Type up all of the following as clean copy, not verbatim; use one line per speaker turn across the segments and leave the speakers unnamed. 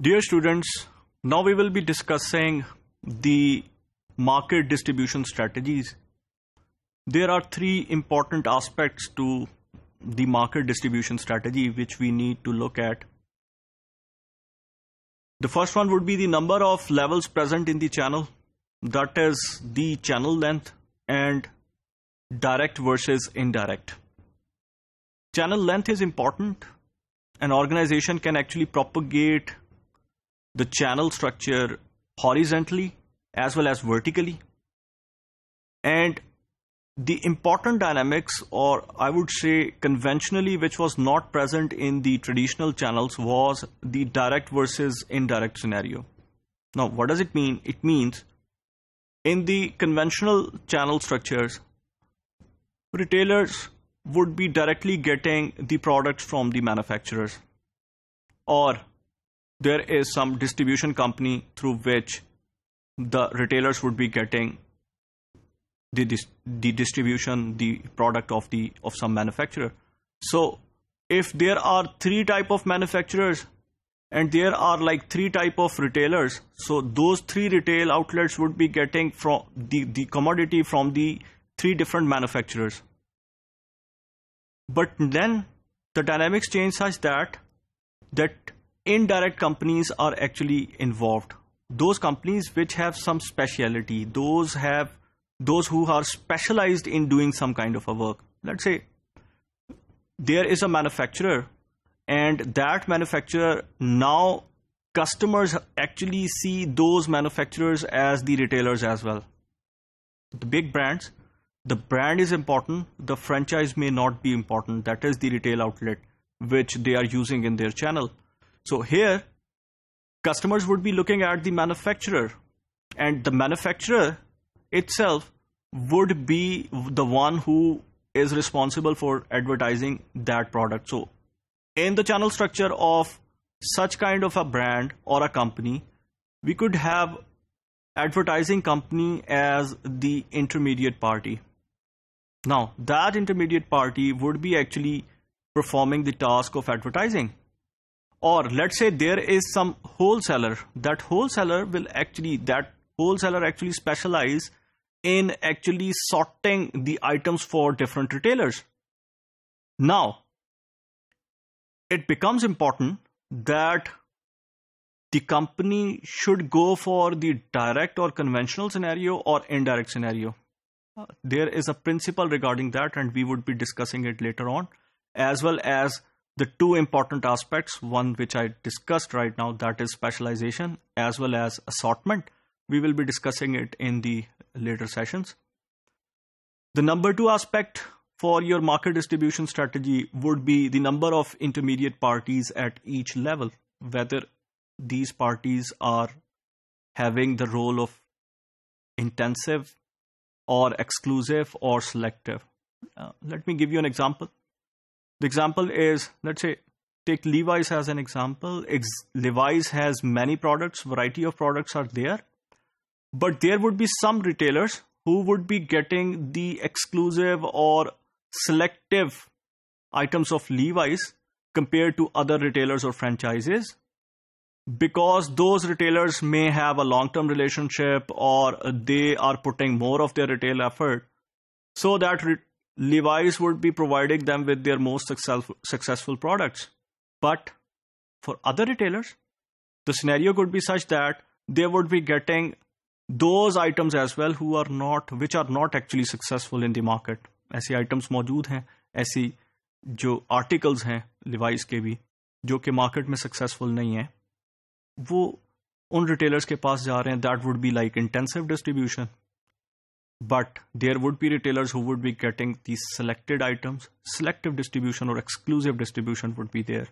Dear students, now we will be discussing the market distribution strategies. There are three important aspects to the market distribution strategy which we need to look at. The first one would be the number of levels present in the channel, that is the channel length, and direct versus indirect. Channel length is important. An organization can actually propagate the channel structure horizontally as well as vertically. And the important dynamics, or I would say conventionally, which was not present in the traditional channels, was the direct versus indirect scenario. Now, what does it mean? It means in the conventional channel structures, retailers would be directly getting the products from the manufacturers, or there is some distribution company through which the retailers would be getting the distribution, the product of some manufacturer. So if there are three type of manufacturers and there are like three type of retailers, so those three retail outlets would be getting from the commodity from the three different manufacturers. But then the dynamics change such that indirect companies are actually involved. Those companies which have some speciality, those who are specialized in doing some kind of a work. Let's say there is a manufacturer, and that manufacturer, now customers actually see those manufacturers as the retailers as well. The big brands, the brand is important, the franchise may not be important. That is the retail outlet which they are using in their channel. So here, customers would be looking at the manufacturer, and the manufacturer itself would be the one who is responsible for advertising that product. So in the channel structure of such kind of a brand or a company, we could have advertising company as the intermediate party. Now, that intermediate party would be actually performing the task of advertising. Or let's say there is some wholesaler. That wholesaler actually specialize in actually sorting the items for different retailers. Now, it becomes important that the company should go for the direct or conventional scenario or indirect scenario. There is a principle regarding that, and we would be discussing it later on, as well as the two important aspects, one which I discussed right now, that is specialization as well as assortment. We will be discussing it in the later sessions. The number two aspect for your market distribution strategy would be the number of intermediate parties at each level, whether these parties are having the role of intensive or exclusive or selective. Let me give you an example. The example is, let's say, take Levi's as an example. Levi's has many products, variety of products are there, but there would be some retailers who would be getting the exclusive or selective items of Levi's compared to other retailers or franchises, because those retailers may have a long-term relationship, or they are putting more of their retail effort, so that Levi's would be providing them with their most successful products. But for other retailers, the scenario could be such that they would be getting those items as well which are not actually successful in the market. ऐसी items मौजूद हैं, ऐसी जो articles हैं Levi's के भी, जो कि market में successful नहीं हैं, वो उन retailers के पास जा रहे हैं. That would be like intensive distribution. But there would be retailers who would be getting these selected items. Selective distribution or exclusive distribution would be there.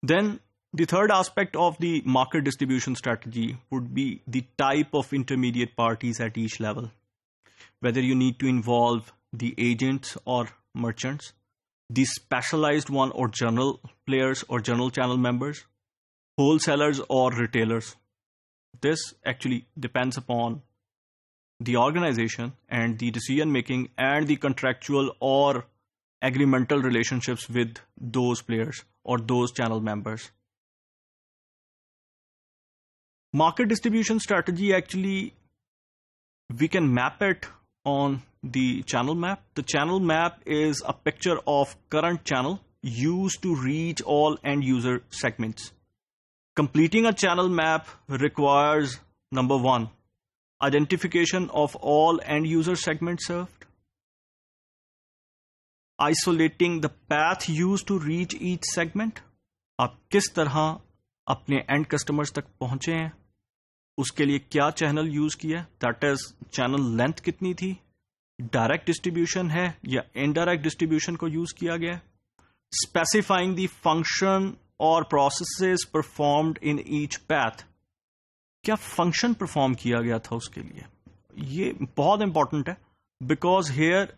Then the third aspect of the market distribution strategy would be the type of intermediate parties at each level. Whether you need to involve the agents or merchants, the specialized one or general players or general channel members, wholesalers or retailers. This actually depends upon the organization and the decision making and the contractual or agreemental relationships with those players or those channel members. Market distribution strategy, actually, we can map it on the channel map. The channel map is a picture of current channel used to reach all end user segments. Completing a channel map requires, number one, identification of all end user segments served, isolating the path used to reach each segment. आप किस तरह अपने and customers तक पहुंचे हैं, उसके लिए क्या चैनल यूज किया, दैट इज चैनल लेंथ कितनी थी, डायरेक्ट डिस्ट्रीब्यूशन है या इनडायरेक्ट डिस्ट्रीब्यूशन को यूज किया गया, स्पेसिफाइंग द फंक्शन और processes performed in each path, क्या फंक्शन परफॉर्म किया गया था उसके लिए. ये बहुत इंपॉर्टेंट है बिकॉज हेयर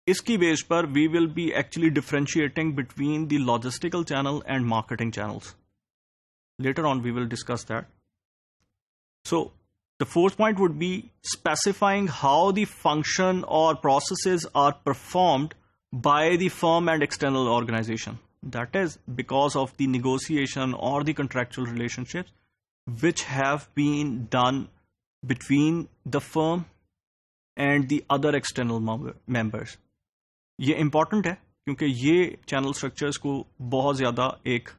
इसकी बेस पर we will be actually differentiating between the logistical channel and marketing channels. Later on we will discuss that. So the fourth point would be specifying how the function or processes are performed by the firm and external organization. That is because of the negotiation or the contractual relationships which have been done between the firm and the other external members. ये important है क्योंकि ये channel structures को बहुत ज़्यादा एक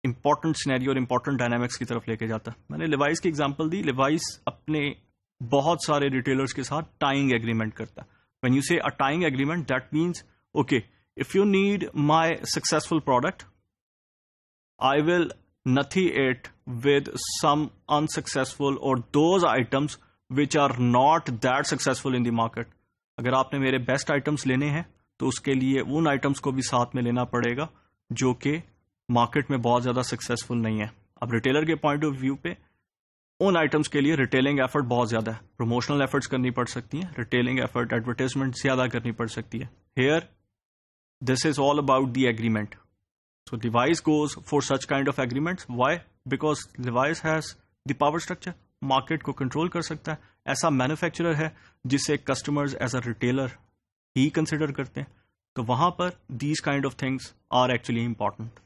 important scenario और important dynamics की तरफ लेके जाता है. मैंने लिवाइस की एग्जांपल दी. लिवाइस अपने बहुत सारे रिटेलर्स के साथ टाइंग एग्रीमेंट करता है. When you say a tying agreement, that means okay, if you need my successful product, I will knit it with some unsuccessful or those items which are not that successful in the market. अगर आपने मेरे best items लेने हैं तो उसके लिए उन items को भी साथ में लेना पड़ेगा जो कि मार्केट में बहुत ज़्यादा सक्सेसफुल नहीं है. अब रिटेलर के पॉइंट ऑफ व्यू पे उन आइटम्स के लिए रिटेलिंग एफर्ट बहुत ज़्यादा है. प्रमोशनल एफर्ट्स करनी पड़ सकती हैं, रिटेलिंग एफर्ट, एडवर्टाइजमेंट ज़्यादा करनी पड़ सकती है. Here this is all about the agreement. So Levi's goes for such kind of agreements. Why? Because Levi's has the power structure, market को कंट्रोल कर सकता है. ऐसा मैन्युफैक्चरर है जिसे कस्टमर्स एज अ रिटेलर ही कंसिडर करते हैं. तो वहां पर these kind of things are actually important.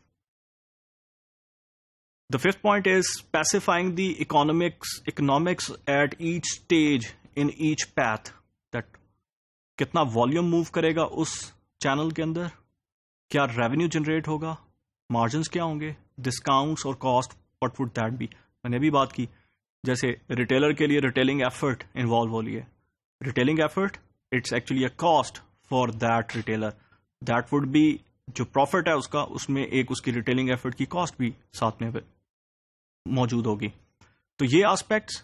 The fifth point is specifying the economics at each stage in each path. That कितना वॉल्यूम मूव करेगा उस चैनल के अंदर, क्या रेवेन्यू जनरेट होगा, मार्जिन्स क्या होंगे, डिस्काउंट्स और cost what would that be. मैंने भी बात की जैसे रिटेलर के लिए रिटेलिंग एफर्ट इन्वॉल्व हो रही है. Retailing effort, it's actually a cost for that retailer. That would be जो प्रॉफिट है उसका, उसमें एक उसकी रिटेलिंग एफर्ट की कॉस्ट भी साथ में मौजूद होगी. तो ये एस्पेक्ट्स,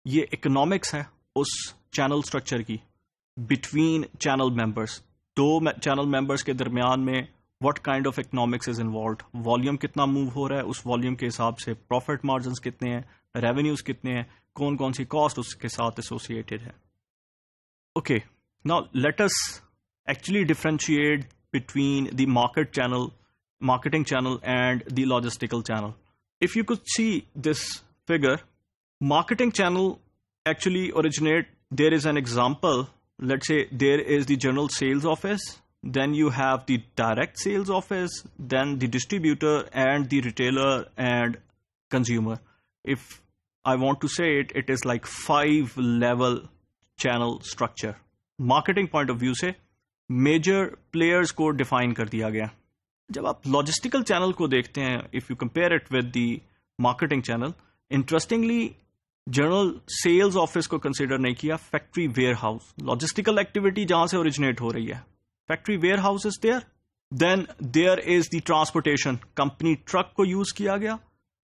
ये इकोनॉमिक्स है उस चैनल स्ट्रक्चर की बिटवीन चैनल मेंबर्स. दो चैनल मेंबर्स के दरमियान में what kind of economics is involved, volume कितना मूव हो रहा है, उस वॉल्यूम के हिसाब से प्रॉफिट मार्जिन्स कितने हैं, रेवेन्यूज कितने हैं, कौन कौन सी कॉस्ट उसके साथ एसोसिएटेड है. Okay, now let us actually differentiate between the marketing channel and the logistical channel. If you could see this figure, marketing channel actually originate, there is an example. Let's say there is the general sales office, then you have the direct sales office, then the distributor and the retailer and consumer. If I want to say it, it is like 5 level channel structure. Marketing point of view से major players को define कर दिया गया. जब आप logistical channel को देखते हैं, if you compare it with the marketing channel, interestingly general sales office को कंसिडर नहीं किया. Factory warehouse, logistical activity जहां से ओरिजिनेट हो रही है, factory warehouse is there. Then there is the transportation, company truck को use किया गया.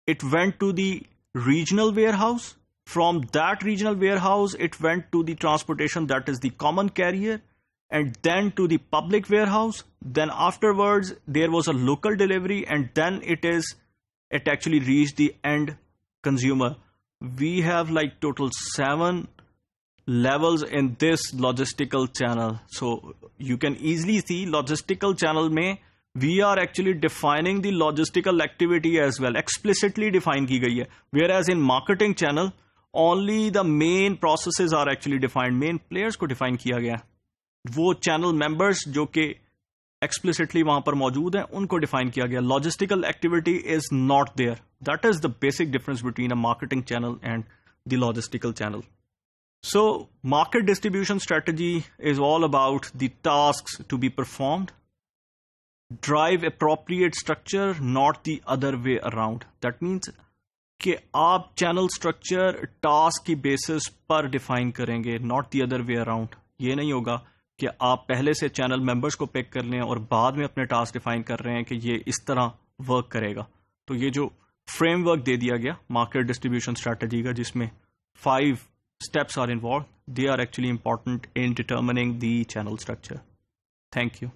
It went to the regional warehouse. From that regional warehouse it went to the transportation that is the common carrier, and then to the public warehouse. Then afterwards there was a local delivery, and then it actually reached the end consumer. We have like total 7 levels in this logistical channel. So you can easily see logistical channel mein we are actually defining the logistical activity as well, explicitly define की गई है. Whereas in marketing channel only the main processes are actually defined, main players को define किया गया है. वो channel members जो कि एक्सप्लिसिटली वहां पर मौजूद हैं, उनको डिफाइन किया गया. Logistical activity is not there. That is the basic difference between a marketing channel and the logistical channel. So, market distribution strategy is all about the tasks to be performed. Drive appropriate structure, not the other way around. That means कि आप channel structure task की basis पर define करेंगे, not the other way around. ये नहीं होगा कि आप पहले से चैनल मेंबर्स को पिक कर लें और बाद में अपने टास्क डिफाइन कर रहे हैं कि ये इस तरह वर्क करेगा. तो ये जो फ्रेमवर्क दे दिया गया मार्केट डिस्ट्रीब्यूशन स्ट्रैटेजी का, जिसमें 5 steps are involved, they are actually important in determining the channel structure. Thank you.